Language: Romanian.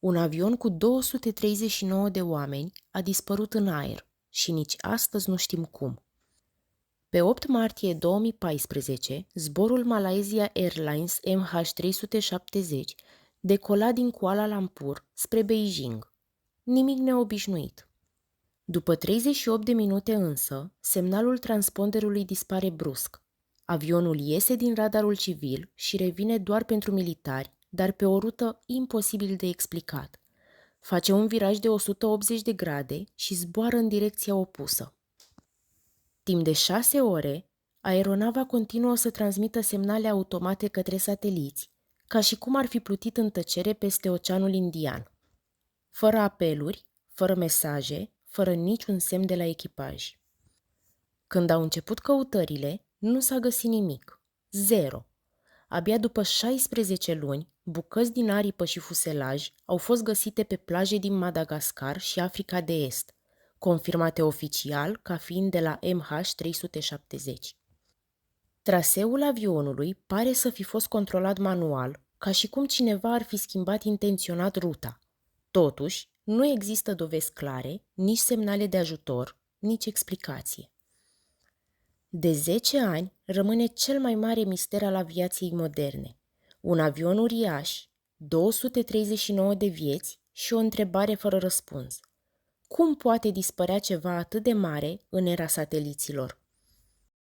Un avion cu 239 de oameni a dispărut în aer și nici astăzi nu știm cum. Pe 8 martie 2014, zborul Malaysia Airlines MH370 decola din Kuala Lumpur spre Beijing. Nimic neobișnuit. După 38 de minute însă, semnalul transponderului dispare brusc. Avionul iese din radarul civil și revine doar pentru militari, dar pe o rută imposibil de explicat. Face un viraj de 180 de grade și zboară în direcția opusă. Timp de 6 ore, aeronava continuă să transmită semnale automate către sateliți, ca și cum ar fi plutit în tăcere peste Oceanul Indian. Fără apeluri, fără mesaje, fără niciun semn de la echipaj. Când au început căutările, nu s-a găsit nimic. Zero. Abia după 16 luni, bucăți din aripă și fuselaj au fost găsite pe plaje din Madagascar și Africa de Est, confirmate oficial ca fiind de la MH370. Traseul avionului pare să fi fost controlat manual, ca și cum cineva ar fi schimbat intenționat ruta. Totuși, nu există dovezi clare, nici semnale de ajutor, nici explicație. De 10 ani rămâne cel mai mare mister al aviației moderne. Un avion uriaș, 239 de vieți și o întrebare fără răspuns. Cum poate dispărea ceva atât de mare în era sateliților?